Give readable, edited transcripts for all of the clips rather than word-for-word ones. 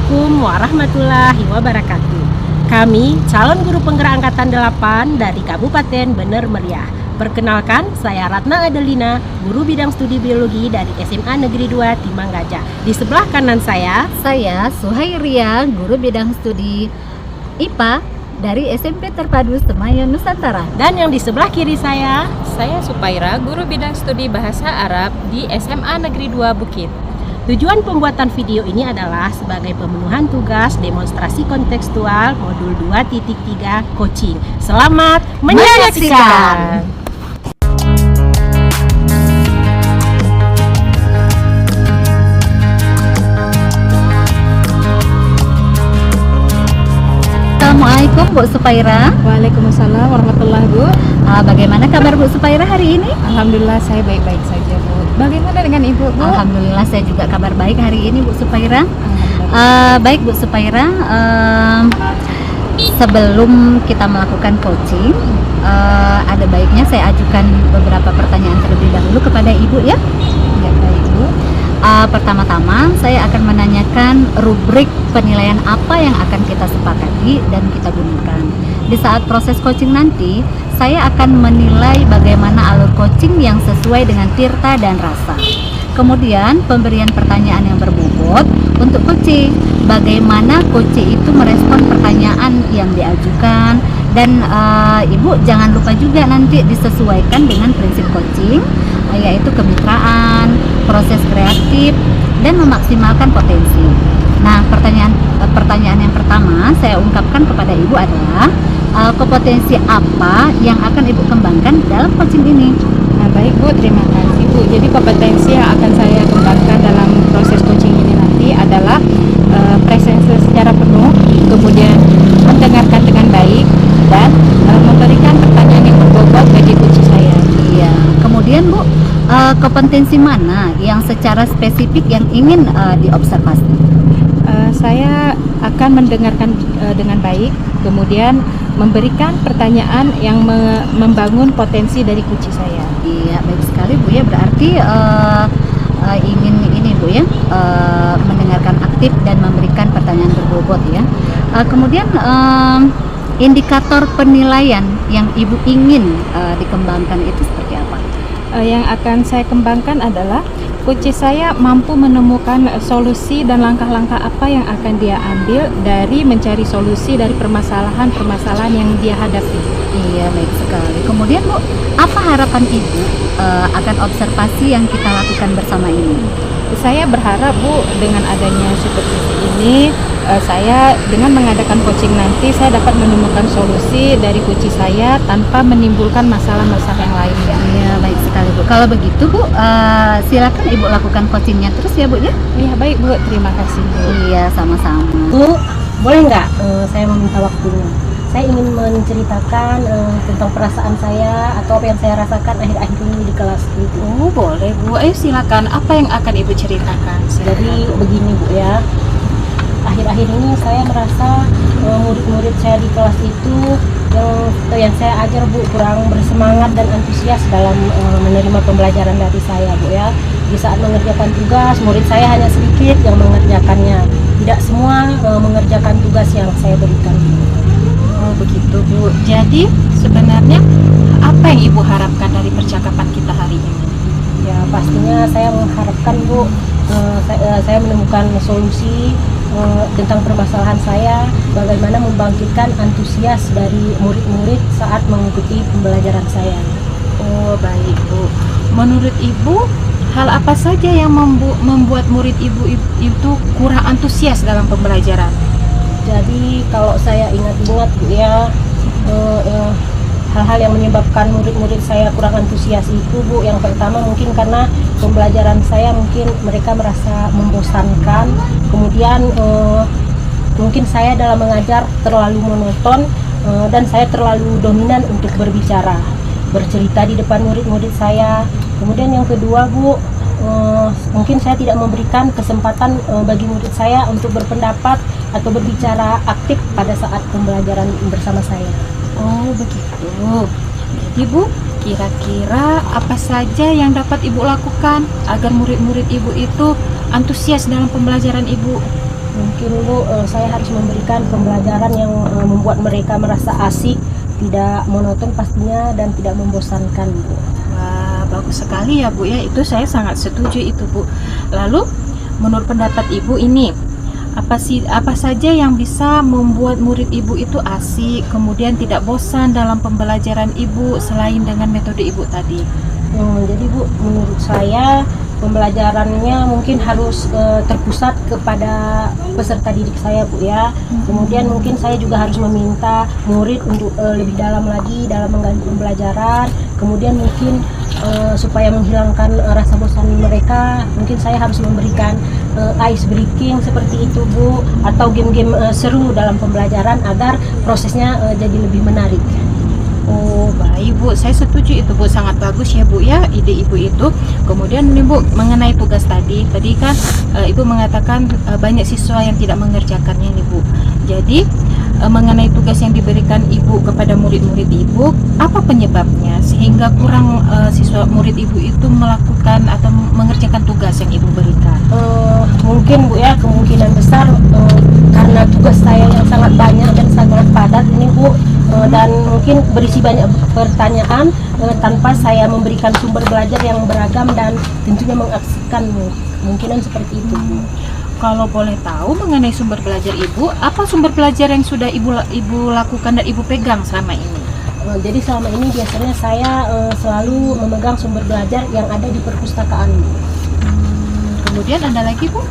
Assalamualaikum warahmatullahi wabarakatuh. Kami calon guru penggerak angkatan 8 dari Kabupaten Bener Meriah. Perkenalkan, saya Ratna Adelina, guru bidang studi biologi dari SMA Negeri 2 Timang Gajah. Di sebelah kanan saya Suhairia, guru bidang studi IPA dari SMP Terpadu Semayang Nusantara. Dan yang di sebelah kiri saya Supaira, guru bidang studi bahasa Arab di SMA Negeri 2 Bukit. Tujuan pembuatan video ini adalah sebagai pemenuhan tugas demonstrasi kontekstual modul 2.3 coaching. Selamat menyaksikan. Assalamualaikum Bu Supaira. Waalaikumsalam warahmatullahi Bu. Bagaimana kabar Bu Supaira hari ini? Alhamdulillah saya baik-baik saja Bu. Bagaimana dengan Ibu Bu? Alhamdulillah saya juga kabar baik hari ini Bu Supaira. Baik Bu Supaira, sebelum kita melakukan coaching, ada baiknya saya ajukan beberapa pertanyaan terlebih dahulu kepada Ibu ya. Ya baik Bu. Pertama-tama saya akan menanyakan rubrik penilaian apa yang akan kita sepakati dan kita gunakan. Di saat proses coaching nanti, saya akan menilai bagaimana alur coaching yang sesuai dengan tirta dan rasa. Kemudian pemberian pertanyaan yang berbobot untuk coaching. Bagaimana coaching itu merespon pertanyaan yang diajukan. Dan Ibu jangan lupa juga nanti disesuaikan dengan prinsip coaching, yaitu kemitraan, proses kreatif, dan memaksimalkan potensi. Nah, pertanyaan yang pertama saya ungkapkan kepada Ibu adalah kompetensi apa yang akan Ibu kembangkan dalam coaching ini? Nah baik Bu, terima kasih Bu. Jadi kompetensi yang akan saya kembangkan dalam proses coaching ini nanti adalah presensi secara penuh, kemudian mendengarkan dengan baik, dan memberikan pertanyaan yang berbobot bagi coach saya. Iya. Kemudian Bu, kompetensi mana yang secara spesifik yang ingin diobservasi? Saya akan mendengarkan dengan baik, kemudian memberikan pertanyaan yang membangun potensi dari coach saya. Iya, baik sekali Bu ya. Berarti ingin ini Bu ya, mendengarkan aktif dan memberikan pertanyaan berbobot ya. Kemudian indikator penilaian yang Ibu ingin dikembangkan itu seperti apa? Yang akan saya kembangkan adalah coach saya mampu menemukan solusi dan langkah-langkah apa yang akan dia ambil dari mencari solusi dari permasalahan-permasalahan yang dia hadapi. Iya, baik sekali. Kemudian Bu, apa harapan Ibu akan observasi yang kita lakukan bersama ini? Saya berharap Bu, dengan adanya seperti ini, saya dengan mengadakan coaching nanti saya dapat menemukan solusi dari coach saya tanpa menimbulkan masalah-masalah yang lainnya. Iya, baik sekali Bu. Kalau begitu Bu, silakan Ibu lakukan coachingnya terus ya Bu ya. Iya baik Bu, terima kasih Bu. Iya, sama-sama. Bu, boleh nggak saya meminta waktunya? Saya ingin menceritakan tentang perasaan saya atau apa yang saya rasakan akhir-akhir ini di kelas itu. Oh boleh Bu, ayo silakan. Apa yang akan Ibu ceritakan? Jadi begini Bu ya, akhir-akhir ini saya merasa murid-murid saya di kelas itu yang saya ajar Bu kurang bersemangat dan antusias dalam menerima pembelajaran dari saya Bu ya. Di saat mengerjakan tugas, murid saya hanya sedikit yang mengerjakannya, tidak semua mengerjakan tugas yang saya berikan. Oh begitu Bu. Jadi sebenarnya apa yang Ibu harapkan dari percakapan kita hari ini? Ya pastinya saya mengharapkan Bu, saya menemukan solusi tentang permasalahan saya, bagaimana membangkitkan antusias dari murid-murid saat mengikuti pembelajaran saya. Oh baik Bu. Menurut Ibu, hal apa saja yang membuat murid Ibu itu kurang antusias dalam pembelajaran? Jadi kalau saya ingat-ingat Bu ya, hal-hal yang menyebabkan murid-murid saya kurang antusias itu Bu, yang pertama mungkin karena pembelajaran saya mungkin mereka merasa membosankan, kemudian mungkin saya dalam mengajar terlalu monoton dan saya terlalu dominan untuk bercerita di depan murid-murid saya. Kemudian yang kedua Bu, mungkin saya tidak memberikan kesempatan bagi murid saya untuk berpendapat atau berbicara aktif pada saat pembelajaran bersama saya. Oh begitu. Ibu, kira-kira apa saja yang dapat Ibu lakukan agar murid-murid Ibu itu antusias dalam pembelajaran Ibu? Mungkin Bu, saya harus memberikan pembelajaran yang membuat mereka merasa asik, tidak monoton pastinya, dan tidak membosankan Bu. Wah, bagus sekali ya Bu ya. Itu saya sangat setuju itu Bu. Lalu menurut pendapat Ibu ini, apa saja yang bisa membuat murid Ibu itu asik, kemudian tidak bosan dalam pembelajaran Ibu selain dengan metode Ibu tadi? Jadi Bu, menurut saya pembelajarannya mungkin harus terpusat kepada peserta didik saya Bu ya. Kemudian mungkin saya juga harus meminta murid untuk lebih dalam lagi dalam menggali pembelajaran. Kemudian mungkin supaya menghilangkan rasa bosan mereka, mungkin saya harus memberikan ice breaking seperti itu Bu, atau game-game seru dalam pembelajaran agar prosesnya jadi lebih menarik. Oh baik Bu, saya setuju itu Bu, sangat bagus ya Bu ya ide Ibu itu. Kemudian nih Bu, mengenai tugas tadi kan Ibu mengatakan banyak siswa yang tidak mengerjakannya nih Bu. Jadi mengenai tugas yang diberikan Ibu kepada murid-murid Ibu, apa penyebabnya sehingga kurang siswa murid Ibu itu melakukan atau mengerjakan tugas yang Ibu berikan? Mungkin Bu ya, kemungkinan besar karena tugas saya yang sangat banyak dan sangat padat ini Bu, dan mungkin berisi banyak pertanyaan tanpa saya memberikan sumber belajar yang beragam dan tentunya mengasihkan Bu. Kemungkinan seperti itu Bu. Kalau boleh tahu mengenai sumber belajar Ibu, apa sumber belajar yang sudah Ibu lakukan dan Ibu pegang selama ini? Jadi selama ini biasanya saya selalu memegang sumber belajar yang ada di perpustakaan Bu. Kemudian ada lagi Bu?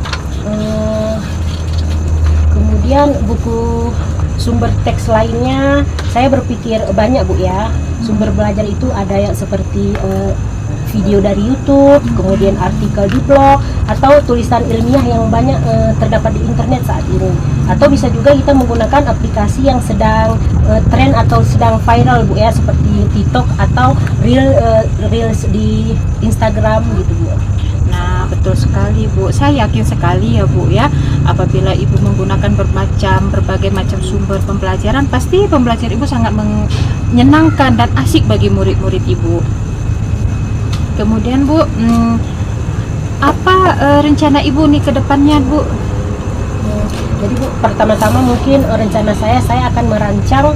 Kemudian buku sumber teks lainnya saya berpikir banyak Bu ya. Sumber belajar itu ada yang seperti video dari YouTube, kemudian artikel di blog, atau tulisan ilmiah yang banyak terdapat di internet saat ini. Atau bisa juga kita menggunakan aplikasi yang sedang tren atau sedang viral Bu ya, seperti TikTok atau Reels di Instagram gitu Bu. Nah, betul sekali Bu. Saya yakin sekali ya Bu ya, apabila Ibu menggunakan berbagai macam sumber pembelajaran, pasti pembelajaran Ibu sangat menyenangkan dan asik bagi murid-murid Ibu. Kemudian Bu, apa rencana Ibu nih ke depannya Bu? Jadi Bu, pertama-tama mungkin rencana saya akan merancang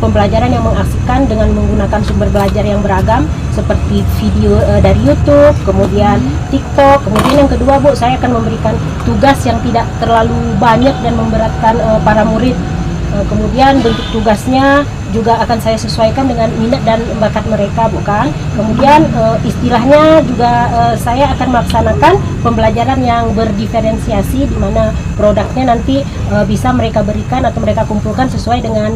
pembelajaran yang mengasihkan dengan menggunakan sumber belajar yang beragam seperti video dari YouTube, kemudian TikTok. Kemudian yang kedua Bu, saya akan memberikan tugas yang tidak terlalu banyak dan memberatkan para murid. Kemudian bentuk tugasnya juga akan saya sesuaikan dengan minat dan bakat mereka bukan. Kemudian istilahnya juga saya akan melaksanakan pembelajaran yang berdiferensiasi, di mana produknya nanti bisa mereka berikan atau mereka kumpulkan sesuai dengan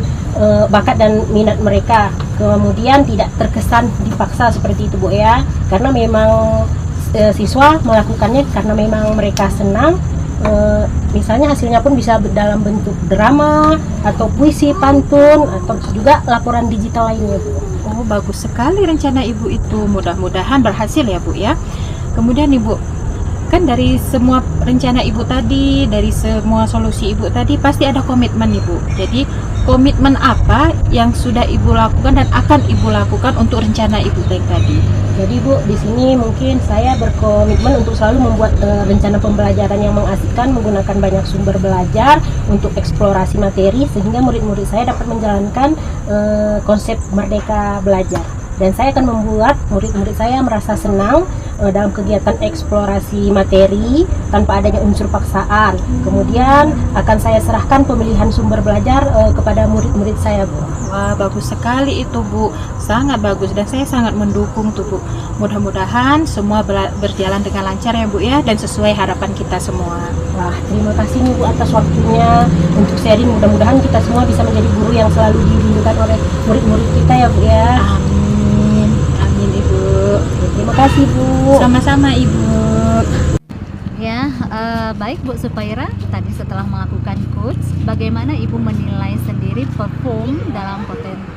bakat dan minat mereka. Kemudian tidak terkesan dipaksa seperti itu Bu ya, karena memang siswa melakukannya karena memang mereka senang. Misalnya hasilnya pun bisa dalam bentuk drama atau puisi, pantun, atau juga laporan digital lainnya Bu. Oh bagus sekali rencana Ibu itu, mudah-mudahan berhasil ya Bu ya. Kemudian Ibu, kan dari semua rencana Ibu tadi, dari semua solusi Ibu tadi pasti ada komitmen Ibu. Jadi komitmen apa yang sudah Ibu lakukan dan akan Ibu lakukan untuk rencana Ibu tadi? Jadi Bu, di sini mungkin saya berkomitmen untuk selalu membuat rencana pembelajaran yang mengasihkan menggunakan banyak sumber belajar untuk eksplorasi materi sehingga murid-murid saya dapat menjalankan konsep merdeka belajar. Dan saya akan membuat murid-murid saya merasa senang dalam kegiatan eksplorasi materi tanpa adanya unsur paksaan. Kemudian akan saya serahkan pemilihan sumber belajar kepada murid-murid saya Bu. Wah bagus sekali itu Bu, sangat bagus dan saya sangat mendukung tuh Bu. Mudah-mudahan semua berjalan dengan lancar ya Bu ya, dan sesuai harapan kita semua. Wah, terima kasih nih Bu atas waktunya untuk sharing. Mudah-mudahan kita semua bisa menjadi guru yang selalu dirindukan oleh murid-murid kita ya Bu ya. Amin, amin Ibu. Terima kasih Bu. Sama-sama Ibu. Ya, baik Bu Supaira, tadi setelah melakukan coach, bagaimana Ibu menilai sendiri perform dalam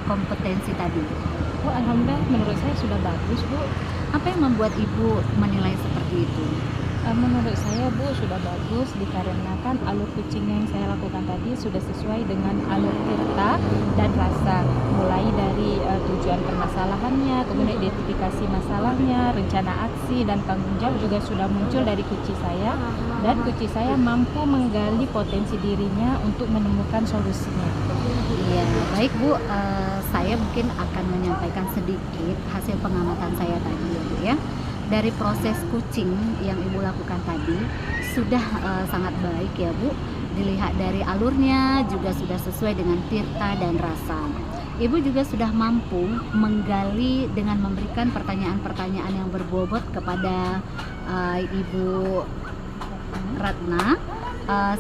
kompetensi tadi? Oh, alhamdulillah menurut saya sudah bagus Bu. Apa yang membuat Ibu menilai seperti itu? Menurut saya Bu sudah bagus dikarenakan alur coaching yang saya lakukan tadi sudah sesuai dengan alur tirta dan rasa, mulai dari tujuan permasalahannya, kemudian identifikasi masalahnya, rencana aksi dan tanggung jawab juga sudah muncul dari coach saya, dan coach saya mampu menggali potensi dirinya untuk menemukan solusinya. Iya, baik Bu, saya mungkin akan menyampaikan sedikit hasil pengamatan saya tadi ya Bu ya. Dari proses coaching yang Ibu lakukan tadi sudah sangat baik ya Bu. Dilihat dari alurnya juga sudah sesuai dengan tirta dan rasa. Ibu juga sudah mampu menggali dengan memberikan pertanyaan-pertanyaan yang berbobot kepada Ibu Ratna,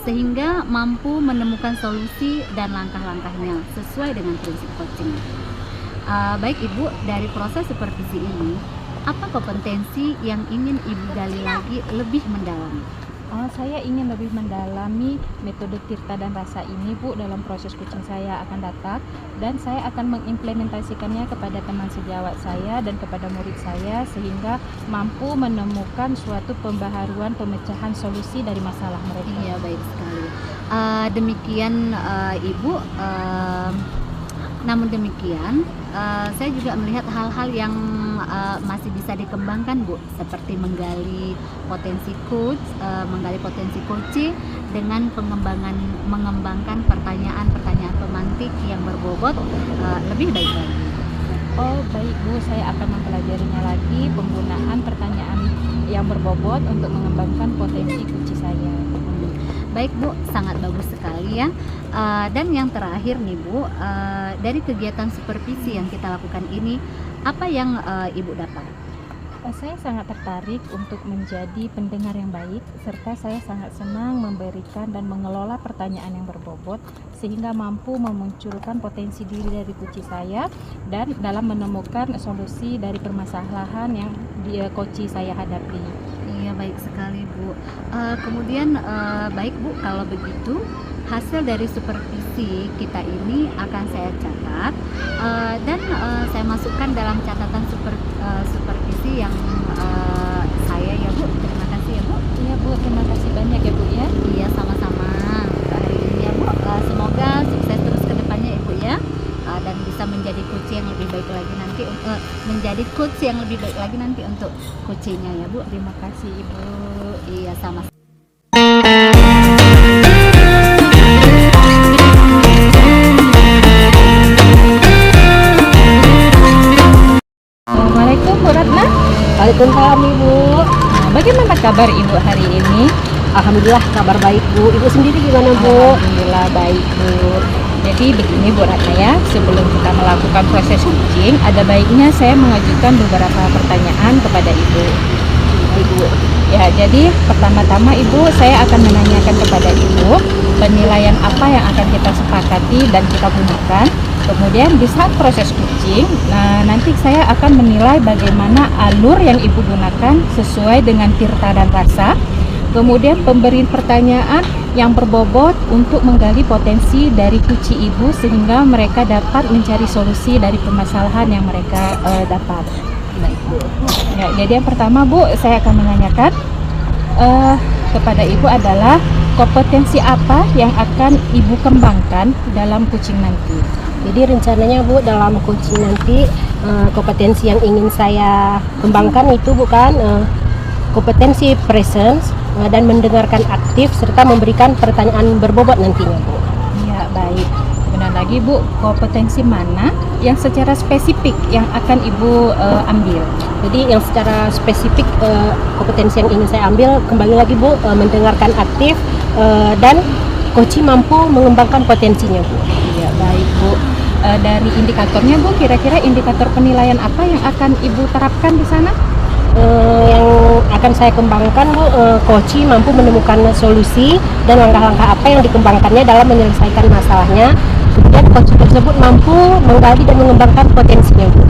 sehingga mampu menemukan solusi dan langkah-langkahnya sesuai dengan prinsip coaching. Baik Ibu, dari proses supervisi ini, apa kompetensi yang ingin Ibu gali lagi lebih mendalam? Saya ingin lebih mendalami metode tirta dan rasa ini Bu dalam proses coaching saya akan datang, dan saya akan mengimplementasikannya kepada teman sejawat saya dan kepada murid saya sehingga mampu menemukan suatu pembaharuan pemecahan solusi dari masalah mereka. Iya, baik sekali. Demikian Ibu. Namun demikian, saya juga melihat hal-hal yang masih bisa dikembangkan Bu, seperti menggali potensi coach, menggali potensi coaching dengan mengembangkan pertanyaan-pertanyaan pemantik yang berbobot lebih baik lagi. Oh baik Bu, saya akan mempelajarinya lagi penggunaan pertanyaan yang berbobot untuk mengembangkan potensi coach saya. Baik Bu, sangat bagus sekali ya. Dan yang terakhir nih Bu, dari kegiatan supervisi yang kita lakukan ini, apa yang Ibu dapat? Saya sangat tertarik untuk menjadi pendengar yang baik, serta saya sangat senang memberikan dan mengelola pertanyaan yang berbobot sehingga mampu memunculkan potensi diri dari coach saya dan dalam menemukan solusi dari permasalahan yang coach saya hadapi. Iya, baik sekali Bu. Kemudian baik Bu, kalau begitu hasil dari supervisi kita ini akan saya catat dan saya masukkan dalam catatan supervisi yang saya ya Bu. Terima kasih ya Bu. Iya Bu, terima kasih banyak ya Bu ya. Iya, sama-sama hari ini ya Bu. Semoga sukses terus ke depannya Ibu ya. Dan bisa menjadi coach yang lebih baik lagi nanti untuk coachingnya ya Bu. Terima kasih Ibu. Iya, sama. Assalamualaikum Bu Ratna. Waalaikumsalam Ibu. Bagaimana kabar Ibu hari ini? Alhamdulillah kabar baik Bu. Ibu sendiri gimana Bu? Alhamdulillah baik Bu. Jadi begini Bu Ratna ya, sebelum kita melakukan proses coaching, ada baiknya saya mengajukan beberapa pertanyaan kepada Ibu. Ya, jadi pertama-tama Ibu, saya akan menanyakan kepada Ibu penilaian apa yang akan kita sepakati dan kita gunakan. Kemudian di saat proses coaching, nanti saya akan menilai bagaimana alur yang Ibu gunakan sesuai dengan tirta dan rasa. Kemudian pemberian pertanyaan yang berbobot untuk menggali potensi dari coach Ibu sehingga mereka dapat mencari solusi dari permasalahan yang mereka dapat. Baik Bu. Ya, jadi yang pertama Bu, saya akan menanyakan kepada Ibu adalah kompetensi apa yang akan Ibu kembangkan dalam coaching nanti. Jadi rencananya Bu dalam coaching nanti kompetensi yang ingin saya kembangkan itu bukan kompetensi presence dan mendengarkan aktif serta memberikan pertanyaan berbobot nantinya Bu. Ya baik. Benar lagi Bu, kompetensi mana yang secara spesifik yang akan Ibu ambil? Jadi yang secara spesifik kompetensi yang ingin saya ambil kembali lagi Bu, mendengarkan aktif dan coaching mampu mengembangkan potensinya Bu. Ya baik Bu. Dari indikatornya Bu, kira-kira indikator penilaian apa yang akan Ibu terapkan di sana? Yang akan saya kembangkan Bu, coaching mampu menemukan solusi dan langkah-langkah apa yang dikembangkannya dalam menyelesaikan masalahnya. Kemudian coaching tersebut mampu menggali dan mengembangkan potensinya Bu.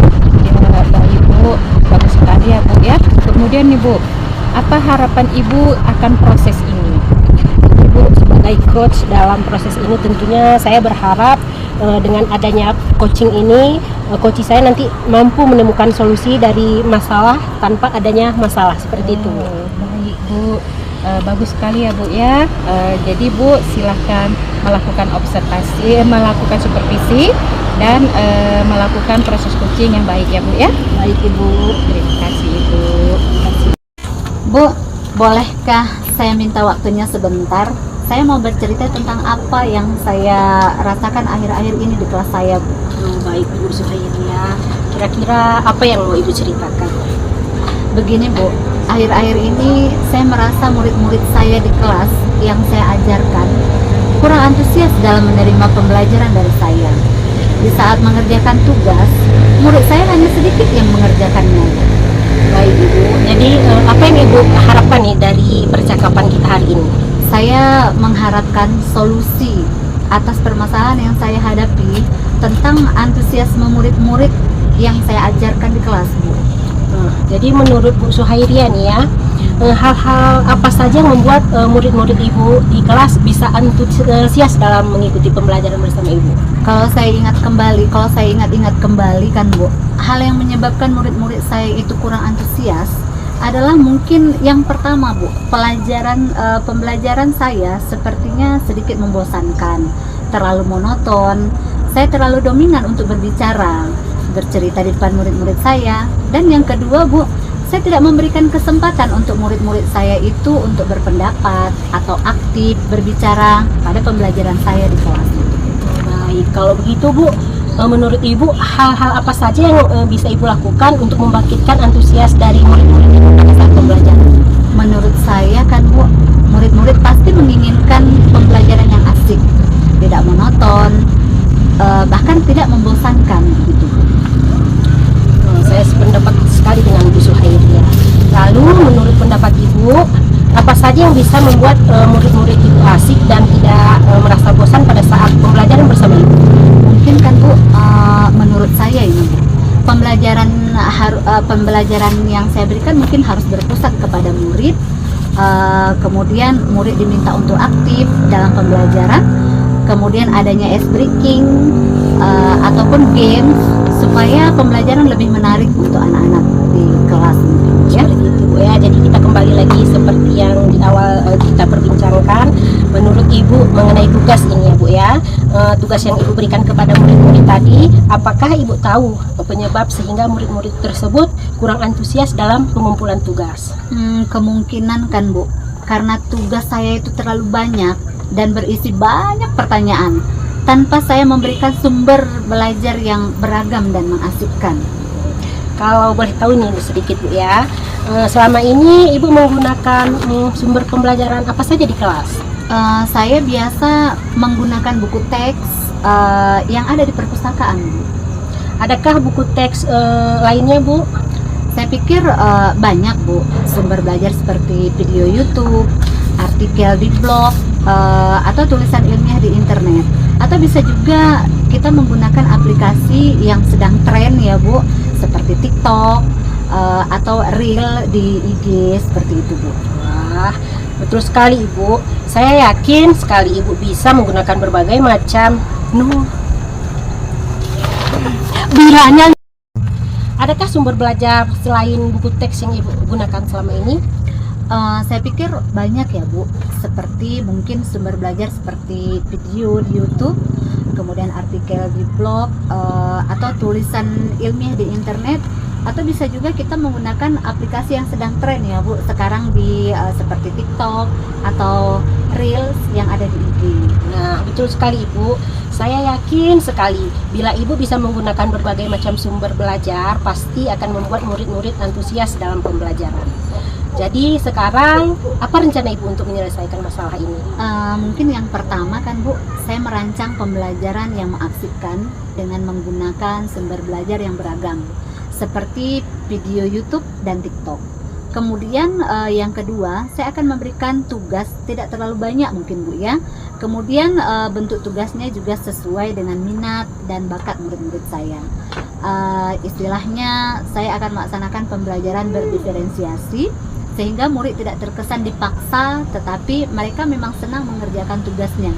Ya baik Bu, bagus sekali ya Bu ya. Kemudian nih Bu, apa harapan Ibu akan proses ini? Ibu sebagai coach dalam proses ini tentunya saya berharap dengan adanya coaching ini, coach saya nanti mampu menemukan solusi dari masalah tanpa adanya masalah seperti itu. Baik Bu. Bu. Bagus sekali ya Bu ya. Jadi Bu silahkan melakukan observasi, melakukan supervisi dan melakukan proses coaching yang baik ya Bu ya. Baik Ibu. Terima kasih Ibu. Bu, bolehkah saya minta waktunya sebentar? Saya mau bercerita tentang apa yang saya rasakan akhir-akhir ini di kelas saya, Bu. Oh, baik Bu Suhairia. Kira-kira apa yang mau Ibu ceritakan? Begini Bu, akhir-akhir ini saya merasa murid-murid saya di kelas yang saya ajarkan kurang antusias dalam menerima pembelajaran dari saya. Di saat mengerjakan tugas, murid saya hanya sedikit yang mengerjakannya. Baik Ibu. Jadi apa yang Ibu harapkan nih dari percakapan kita hari ini? Saya mengharapkan solusi atas permasalahan yang saya hadapi tentang antusiasme murid-murid yang saya ajarkan di kelas, Bu. Jadi menurut Bu Suhairia nih ya, hal-hal apa saja yang membuat murid-murid Ibu di kelas bisa antusias dalam mengikuti pembelajaran bersama Ibu? Kalau saya ingat kembali kan Bu, hal yang menyebabkan murid-murid saya itu kurang antusias adalah mungkin yang pertama Bu, pembelajaran saya sepertinya sedikit membosankan, terlalu monoton, saya terlalu dominan untuk bercerita di depan murid-murid saya. Dan yang kedua Bu, saya tidak memberikan kesempatan untuk murid-murid saya itu untuk berpendapat atau aktif berbicara pada pembelajaran saya di kelas. Baik, kalau begitu Bu, menurut Ibu hal-hal apa saja yang bisa Ibu lakukan untuk membangkitkan antusias dari murid-murid Ibu pada saat pembelajaran? Menurut saya kan Bu, murid-murid pasti menginginkan pembelajaran yang asik, tidak monoton, bahkan tidak membosankan gitu. Saya sependapat sekali dengan Bu Suhairia. Lalu menurut pendapat Ibu, apa saja yang bisa membuat murid-murid Ibu asik dan tidak merasa bosan pada saat pembelajaran bersama Ibu? Mungkin kan Bu, menurut saya ini Bu, pembelajaran yang saya berikan mungkin harus berpusat kepada murid. Kemudian murid diminta untuk aktif dalam pembelajaran. Kemudian adanya ice breaking ataupun games supaya pembelajaran lebih menarik untuk anak-anak di kelas ya. Seperti itu Bu ya. Jadi kita kembali lagi seperti yang di awal kita perbincangkan. Menurut Ibu mengenai tugas ini ya Bu ya, tugas yang Ibu berikan kepada murid-murid tadi, apakah Ibu tahu penyebab sehingga murid-murid tersebut kurang antusias dalam pengumpulan tugas? Kemungkinan kan Bu, karena tugas saya itu terlalu banyak dan berisi banyak pertanyaan tanpa saya memberikan sumber belajar yang beragam dan mengasihkan. Kalau boleh tahu nih sedikit Bu ya, selama ini Ibu menggunakan sumber pembelajaran apa saja di kelas? Saya biasa menggunakan buku teks yang ada di perpustakaan, Bu. Adakah buku teks lainnya Bu? Saya pikir banyak Bu, sumber belajar seperti video YouTube, artikel di blog, atau tulisan ilmiah di internet. Atau bisa juga kita menggunakan aplikasi yang sedang tren ya Bu, seperti TikTok atau Reel di IG, seperti itu Bu. Wah, betul sekali Ibu. Saya yakin sekali Ibu bisa menggunakan berbagai macam bilanya. Adakah sumber belajar selain buku teks yang Ibu gunakan selama ini? Saya pikir banyak ya Bu, seperti mungkin sumber belajar seperti video di YouTube, kemudian artikel di blog, atau tulisan ilmiah di internet, atau bisa juga kita menggunakan aplikasi yang sedang tren ya Bu sekarang di seperti TikTok atau Reels yang ada di IG. Nah, betul sekali Ibu. Saya yakin sekali bila Ibu bisa menggunakan berbagai macam sumber belajar, pasti akan membuat murid-murid antusias dalam pembelajaran. Jadi sekarang apa rencana Ibu untuk menyelesaikan masalah ini? Mungkin yang pertama kan Bu, saya merancang pembelajaran yang mengasihkan dengan menggunakan sumber belajar yang beragam seperti video YouTube dan TikTok. Kemudian yang kedua, saya akan memberikan tugas tidak terlalu banyak mungkin Bu ya. Kemudian bentuk tugasnya juga sesuai dengan minat dan bakat murid-murid saya. Istilahnya saya akan melaksanakan pembelajaran berdiferensiasi sehingga murid tidak terkesan dipaksa, tetapi mereka memang senang mengerjakan tugasnya.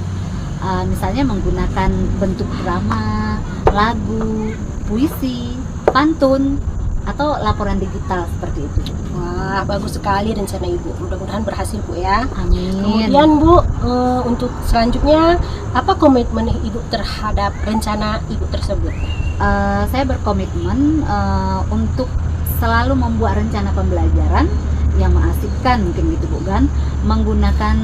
Misalnya menggunakan bentuk drama, lagu, puisi, pantun, atau laporan digital seperti itu. Wah, bagus sekali rencana Ibu. Mudah-mudahan berhasil Bu ya. Amin. Kemudian Bu, untuk selanjutnya apa komitmen Ibu terhadap rencana Ibu tersebut? Saya berkomitmen untuk selalu membuat rencana pembelajaran yang mengasihkan, mungkin gitu Bu kan, menggunakan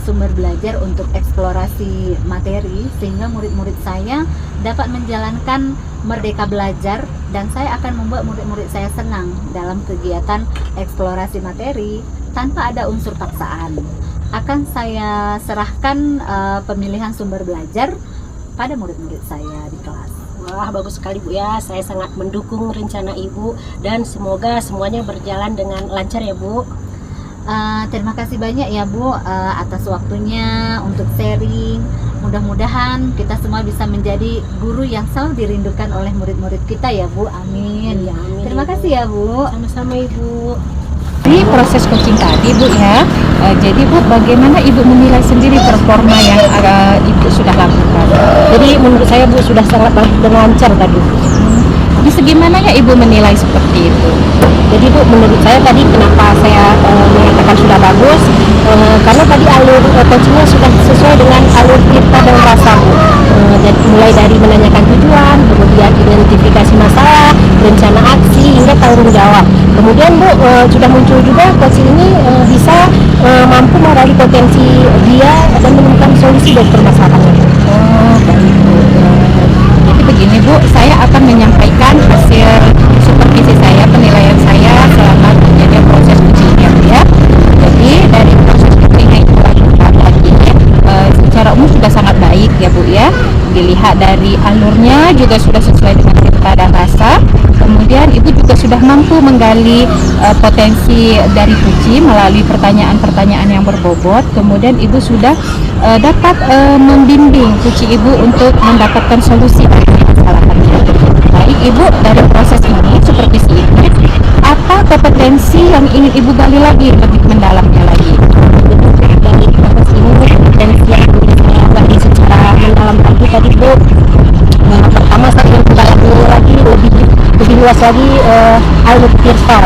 sumber belajar untuk eksplorasi materi sehingga murid-murid saya dapat menjalankan merdeka belajar, dan saya akan membuat murid-murid saya senang dalam kegiatan eksplorasi materi tanpa ada unsur paksaan. Akan saya serahkan pemilihan sumber belajar pada murid-murid saya di kelas. Wah, bagus sekali Bu ya. Saya sangat mendukung rencana Ibu dan semoga semuanya berjalan dengan lancar ya Bu. Terima kasih banyak ya Bu atas waktunya untuk sharing. Mudah-mudahan kita semua bisa menjadi guru yang selalu dirindukan oleh murid-murid kita ya Bu. Amin. Ya, amin. Terima kasih ya Bu. Sama-sama Ibu. Ini proses coaching tadi Bu ya. Jadi Bu, bagaimana Ibu menilai sendiri performa yang Ibu sudah lakukan? Jadi menurut saya Bu sudah sangat bagus dan lancar tadi. Di segi mananya Ibu menilai seperti itu? Jadi Bu, menurut saya tadi kenapa saya mengatakan sudah bagus, karena tadi alur coachingnya sudah sesuai dengan alur kita dan rasa Bu. Jadi mulai dari menanyakan tujuan, kemudian identifikasi masalah, rencana aksi hingga tanggung jawab. Kemudian Bu, sudah muncul juga coaching ini bisa mampu meraih potensi dia dan menemukan solusi dari permasalahan. Oh, baik Bu. Jadi begini Bu, saya akan menyampaikan hasil supervisi saya, penilaian saya selama terjadi proses coachingnya Bu ya. Jadi dari proses coaching yang Ibu lakukan tadi secara umum sudah sangat baik ya Bu ya. Dilihat dari alurnya juga sudah sesuai dengan cita dan rasa. Kemudian Ibu juga sudah mampu menggali potensi dari Puci melalui pertanyaan-pertanyaan yang berbobot. Kemudian Ibu sudah dapat membimbing Puci Ibu untuk mendapatkan solusi dari kesalahannya. Baik Ibu, dari proses ini supervisi ini, apa kompetensi yang ingin Ibu gali lagi, lebih mendalamnya lagi? Dari proses ini potensi yang ingin saya bagi secara mendalam tadi Bu, pertama saya ingin mendalami lagi lebih luas lagi alur virtual.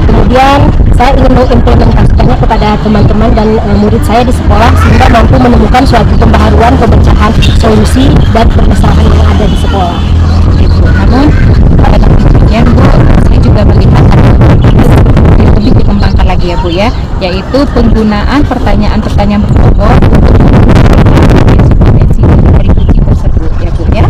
Kemudian saya ingin mengimplementasikannya kepada teman-teman dan murid saya di sekolah sehingga mampu menemukan suatu pembaharuan pemecahan solusi dan permasalahan yang ada di sekolah. Namun pada kemudian Bu, saya juga melihat ada lebih dikembangkan lagi ya Bu ya, yaitu penggunaan pertanyaan-pertanyaan berbobot untuk potensi dari Puci tersebut ya Bu ya.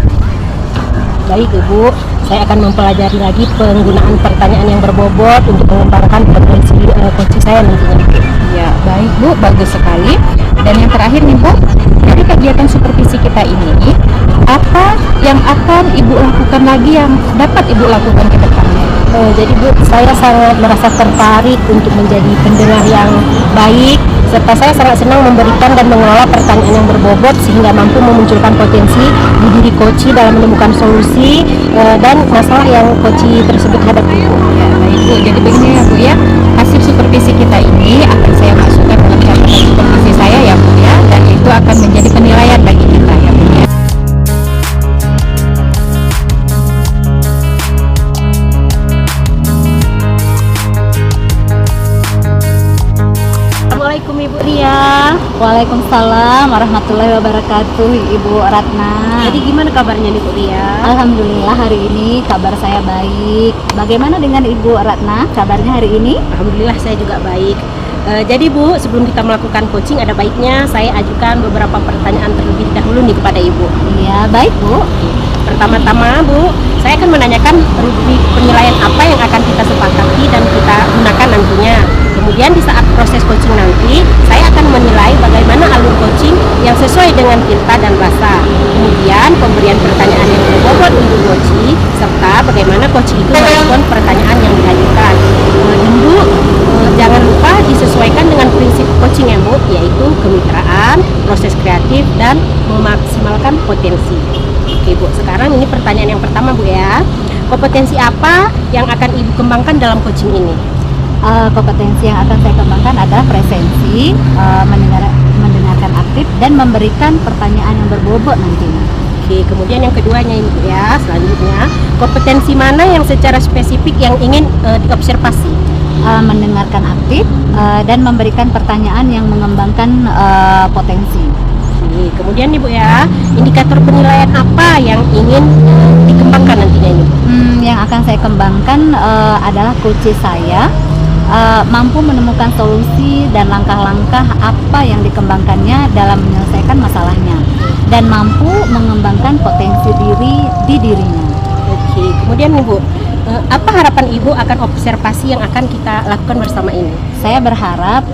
Baik Ibu, saya akan mempelajari lagi penggunaan pertanyaan yang berbobot untuk mengembangkan potensi coaching saya nantinya. Ya, baik Bu, bagus sekali. Dan yang terakhir nih Bu, dari kegiatan supervisi kita ini, apa yang akan Ibu lakukan lagi yang dapat Ibu lakukan ke depannya? Jadi Bu, saya sangat merasa tertarik untuk menjadi pendengar yang baik, serta saya sangat senang memberikan dan mengelola pertanyaan yang berbobot sehingga mampu memunculkan potensi di diri coach dalam menemukan solusi dan masalah yang coach tersebut hadapi. Ya, baik Bu, jadi begini ya Bu ya, hasil supervisi kita ini akan saya masukkan dalam catatan supervisi saya ya Bu ya, dan itu akan menjadi penilaian bagi kita ya Bu ya. Assalamualaikum Ibu Ria. Waalaikumsalam warahmatullahi wabarakatuh, Ibu Ratna. Jadi gimana kabarnya nih Bu Ria? Alhamdulillah hari ini kabar saya baik. Bagaimana dengan Ibu Ratna? Kabarnya hari ini? Alhamdulillah saya juga baik. Jadi Bu, sebelum kita melakukan coaching ada baiknya saya ajukan beberapa pertanyaan terlebih dahulu nih kepada Ibu. Iya, baik Bu. Pertama-tama Bu, saya akan menanyakan rubrik penilaian apa yang akan kita sepakati dan kita gunakan nantinya. Kemudian di saat proses coaching nanti, saya akan menilai bagaimana alur coaching yang sesuai dengan kita dan rasa. Kemudian pemberian pertanyaan yang berbobot untuk coach, serta bagaimana coach itu merespon pertanyaan yang diajukan. Dan Bu, jangan lupa disesuaikan dengan prinsip coaching ya Bu, yaitu kemitraan, proses kreatif, dan memaksimalkan potensi. Oke Bu, sekarang ini pertanyaan yang pertama Bu ya. Kompetensi apa yang akan Ibu kembangkan dalam coaching ini? Kompetensi yang akan saya kembangkan adalah presensi, mendengarkan aktif, dan memberikan pertanyaan yang berbobot nantinya. Oke, kemudian yang keduanya ini Bu ya, selanjutnya kompetensi mana yang secara spesifik yang ingin diobservasi? Mendengarkan aktif dan memberikan pertanyaan yang mengembangkan potensi. Oke, kemudian nih Bu ya, indikator penilaian apa yang ingin dikembangkan nantinya ini Bu? Yang akan saya kembangkan adalah coach saya mampu menemukan solusi dan langkah-langkah apa yang dikembangkannya dalam menyelesaikan masalahnya dan mampu mengembangkan potensi diri di dirinya. Oke, kemudian nih Bu, apa harapan Ibu akan observasi yang akan kita lakukan bersama ini? Saya berharap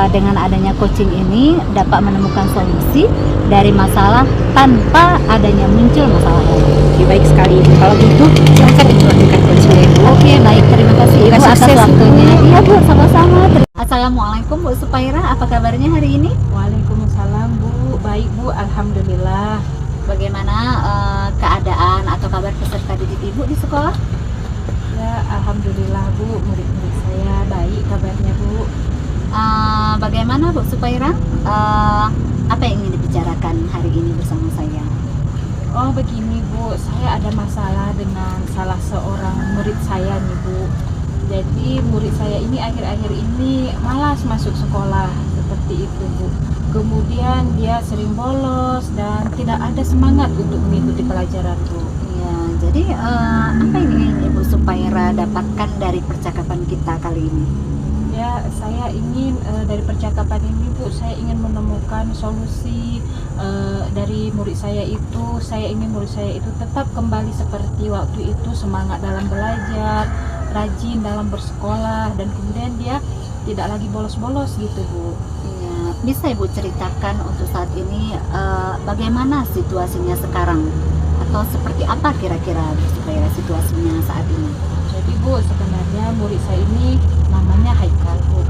dengan adanya coaching ini dapat menemukan solusi dari masalah tanpa adanya muncul masalah lain. Oke, baik sekali Ibu. Kalau gitu, silakan Ibu lakukan coaching Ibu. Oke, baik, terima kasih Ibu Semoga atas sukses. waktunya. Iya Bu, sama-sama. Assalamualaikum Bu Supaira, apa kabarnya hari ini? Waalaikumsalam Bu, baik Bu, alhamdulillah. Bagaimana keadaan atau kabar peserta didik Ibu di sekolah? Ya, alhamdulillah Bu, murid-murid saya baik kabarnya Bu. Bagaimana Bu Supaira? Apa yang ingin dibicarakan hari ini bersama saya? Oh begini Bu, saya ada masalah dengan salah seorang murid saya nih Bu. Jadi murid saya ini akhir-akhir ini malas masuk sekolah seperti itu Bu. Kemudian dia sering bolos dan tidak ada semangat untuk mengikuti pelajaran Bu. Ya, jadi apa yang ingin Ibu Supaira dapatkan dari percakapan kita kali ini? Ya, saya ingin dari percakapan ini Bu, saya ingin menemukan solusi dari murid saya itu. Saya ingin murid saya itu tetap kembali seperti waktu itu, semangat dalam belajar, rajin dalam bersekolah, dan kemudian dia tidak lagi bolos-bolos gitu Bu. Ya, bisa Ibu ceritakan untuk saat ini bagaimana situasinya sekarang? Atau seperti apa kira-kira supaya situasinya saat ini? Jadi Bu, sebenarnya murid saya ini namanya Haikal Bu.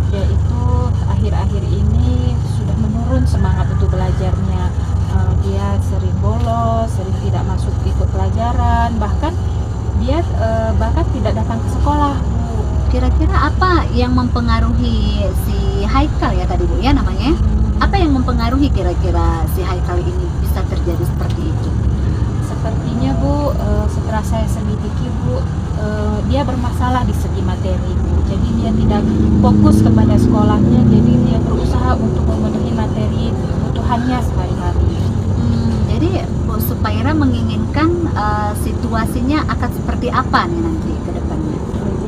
Dia itu akhir-akhir ini sudah menurun semangat untuk belajarnya. Dia sering bolos, sering tidak masuk ikut pelajaran, bahkan dia bahkan tidak datang ke sekolah Bu. Kira-kira apa yang mempengaruhi si Haikal ya tadi Bu ya namanya? Apa yang mempengaruhi kira-kira si Haikal ini bisa terjadi seperti itu? Sepertinya Bu, setelah saya selidiki Bu, dia bermasalah di segi materi Bu. Jadi dia tidak fokus kepada sekolahnya, jadi dia berusaha untuk memenuhi materi kebutuhannya sehari-hari. Jadi Bu Supaira menginginkan situasinya akan seperti apa nih nanti ke depannya?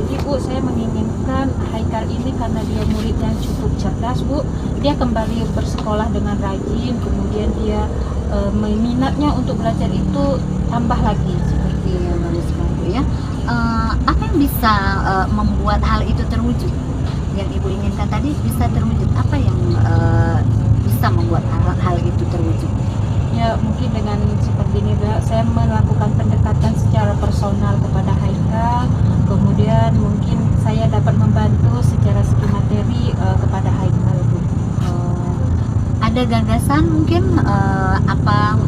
Jadi Bu, saya menginginkan Haikal ini karena dia murid yang cukup cerdas Bu, dia kembali bersekolah dengan rajin, kemudian dia minatnya untuk belajar itu tambah lagi seperti Iya, bagus sekali ya. Apa yang bisa membuat hal itu terwujud? Yang Ibu inginkan tadi bisa terwujud. Apa yang bisa membuat hal itu terwujud? ya. Mungkin dengan seperti ini saya melakukan pendekatan secara personal kepada Haikal, kemudian mungkin saya dapat membantu secara segi materi kepada Haikal Bu. Ada gagasan mungkin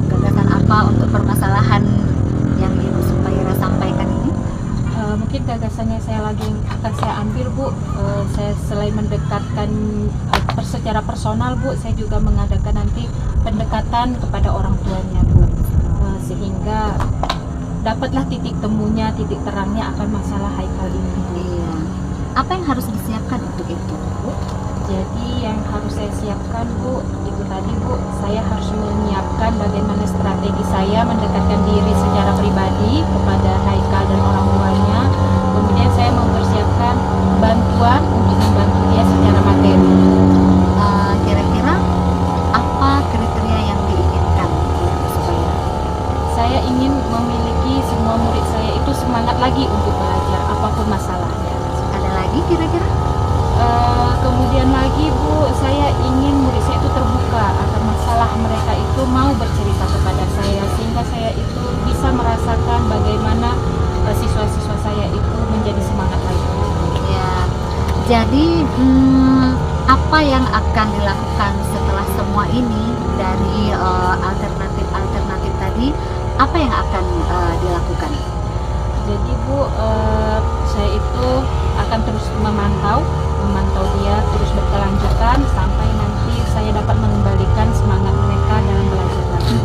gagasan apa untuk permasalahan yang Ibu Supaira sampaikan ini? Mungkin gagasannya saya lagi akan saya ambil Bu. Saya selain mendekatkan secara personal Bu, saya juga mengadakan nanti pendekatan kepada orang tuanya Bu, sehingga dapatlah titik temunya, titik terangnya akan masalah Haikal ini. Iya. Apa yang harus disiapkan untuk itu, Bu? Jadi yang harus saya siapkan Bu, itu tadi Bu, saya harus menyiapkan bagaimana strategi saya mendekatkan diri secara pribadi kepada Haikal dan orang tuanya. Kemudian saya mempersiapkan bantuan untuk membantu dia secara materi. Kira-kira apa kriteria yang diinginkan supaya Saya ingin memiliki semua murid saya itu semangat lagi untuk belajar apapun masalahnya. ada lagi kira-kira? Kemudian lagi Bu, saya ingin murid saya itu terbuka akan masalah mereka itu mau bercerita kepada saya, sehingga saya itu bisa merasakan bagaimana siswa-siswa saya itu menjadi semangat lagi. Ya. Jadi apa yang akan dilakukan setelah semua ini dari alternatif tadi? Apa yang akan dilakukan? Jadi Bu, saya itu akan terus memantau dia terus berkelanjutan sampai nanti saya dapat mengembalikan semangat mereka dalam belajar lagi.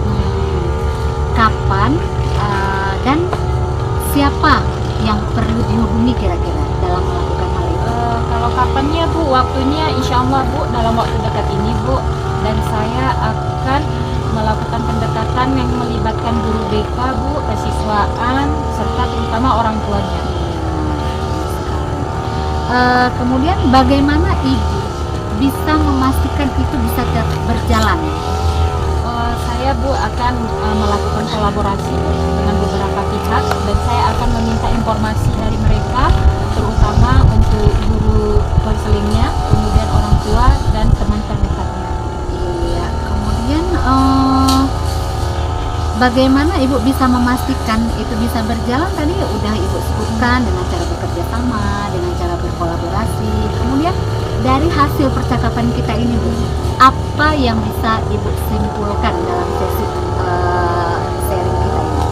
Kemudian bagaimana Ibu bisa memastikan itu bisa berjalan? Saya Bu akan melakukan kolaborasi dengan beberapa pihak dan saya akan meminta informasi dari mereka, terutama untuk guru konselingnya, kemudian orang tua dan teman terdekatnya. Iya. Kemudian bagaimana Ibu bisa memastikan itu bisa berjalan? Tadi udah Ibu sebutkan dengan cara bekerja sama, dengan cara berkolaborasi. Kemudian dari hasil percakapan kita ini Bu, apa yang bisa Ibu simpulkan dalam sesi sharing kita ini?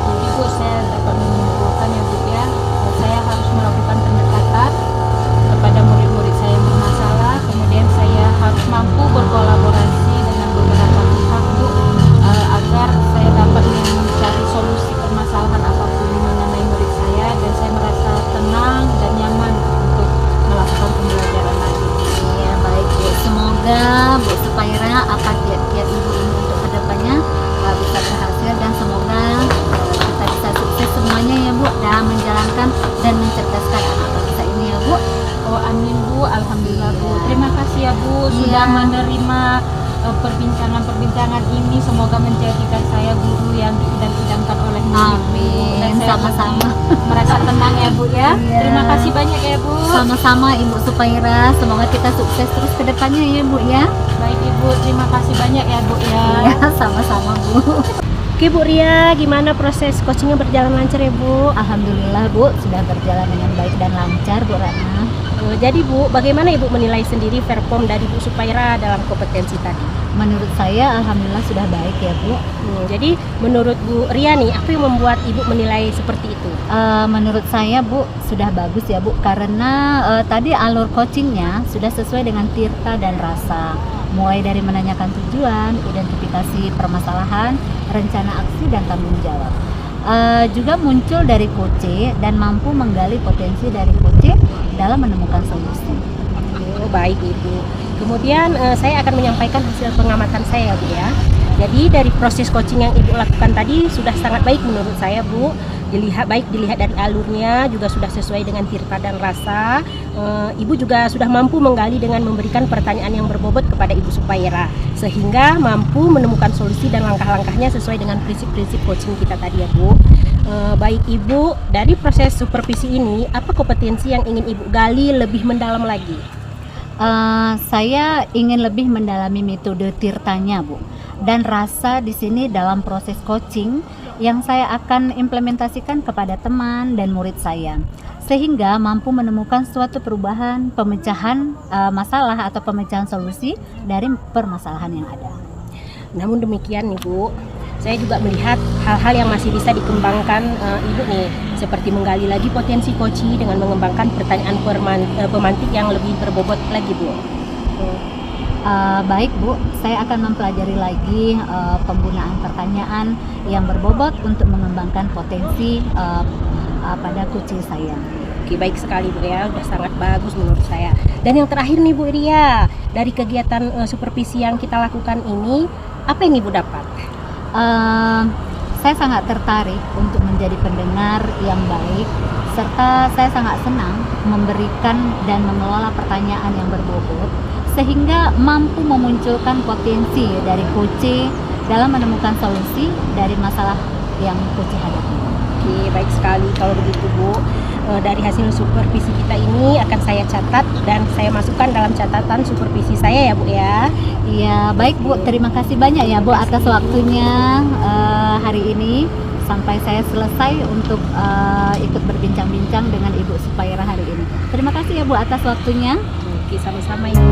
Jadi Bu, saya dapat menyimpulkan ya Bu ya, saya harus melakukan pendekatan kepada murid-murid saya yang bermasalah, kemudian saya harus mampu berkolaborasi dengan beberapa pihak Bu, agar saya dapat mencari solusi permasalahan apapun mengenai murid saya, dan saya merasa tenang dan nyaman untuk melakukan pembelajaran lagi. Ya baik Bu, semoga Bu Supaira apa kiat-kiat Ibu ini untuk kedepannya bisa berhasil, dan semoga kita bisa sukses semuanya ya Bu dalam menjalankan dan mencerdaskan anak bangsa ini ya Bu. Oh amin Bu, alhamdulillah Bu. Terima kasih ya Bu sudah Iya. menerima perbincangan ini. Semoga menjadikan saya guru yang diidam-idamkan oleh murid. Amin. Dan saya Sama-sama. merasa tenang ya Bu ya. Iya. Terima kasih banyak ya Bu. Sama-sama Ibu Supaira, semoga kita sukses terus ke depannya ya Bu ya. Baik Ibu, terima kasih banyak ya Bu ya. Ya, sama-sama Bu. Oke Bu Ria, gimana proses coachingnya berjalan lancar ya Bu? Alhamdulillah Bu, sudah berjalan dengan baik dan lancar Bu Ratna. Jadi Bu, bagaimana Ibu menilai sendiri perform dari Bu Supaira dalam kompetensi tadi? Menurut saya alhamdulillah sudah baik ya Bu. Jadi menurut Bu Ria nih, apa yang membuat Ibu menilai seperti itu? Menurut saya Bu sudah bagus ya Bu, karena tadi alur coachingnya sudah sesuai dengan tirta dan rasa, mulai dari menanyakan tujuan, identifikasi permasalahan, rencana aksi dan tanggung jawab. Juga muncul dari coach dan mampu menggali potensi dari coach dalam menemukan solusi. Oh, baik Ibu. Kemudian saya akan menyampaikan hasil pengamatan saya Bu ya. Jadi dari proses coaching yang Ibu lakukan tadi sudah sangat baik menurut saya Bu. Dilihat dari alurnya juga sudah sesuai dengan tirta dan rasa. Ibu juga sudah mampu menggali dengan memberikan pertanyaan yang berbobot kepada Ibu Supaira, sehingga mampu menemukan solusi dan langkah-langkahnya sesuai dengan prinsip-prinsip coaching kita tadi ya Bu. Baik Ibu, dari proses supervisi ini apa kompetensi yang ingin Ibu gali lebih mendalam lagi? Saya ingin lebih mendalami metode tirtanya Bu, dan rasa di sini dalam proses coaching yang saya akan implementasikan kepada teman dan murid saya, sehingga mampu menemukan suatu perubahan, pemecahan masalah atau pemecahan solusi dari permasalahan yang ada. Namun demikian nih Bu, saya juga melihat hal-hal yang masih bisa dikembangkan Ibu nih, seperti menggali lagi potensi coaching dengan mengembangkan pertanyaan pemantik yang lebih berbobot lagi Bu. Baik Bu, saya akan mempelajari lagi penggunaan pertanyaan yang berbobot untuk mengembangkan potensi pada coaching saya. Oke, baik sekali Bu ya, udah sangat bagus menurut saya. Dan yang terakhir nih Bu Ria, dari kegiatan supervisi yang kita lakukan ini, apa yang Ibu dapat? Saya sangat tertarik untuk menjadi pendengar yang baik, serta saya sangat senang memberikan dan mengelola pertanyaan yang berbobot, sehingga mampu memunculkan potensi dari coach dalam menemukan solusi dari masalah yang coach hadapi. Oke, baik sekali kalau begitu Bu. Dari hasil supervisi kita ini akan saya catat dan saya masukkan dalam catatan supervisi saya ya Bu ya. Iya, baik Bu, terima kasih banyak ya Bu atas waktunya hari ini, sampai saya selesai untuk ikut berbincang-bincang dengan Ibu Supaira hari ini. Terima kasih ya Bu atas waktunya. Oke, sama-sama Ibu.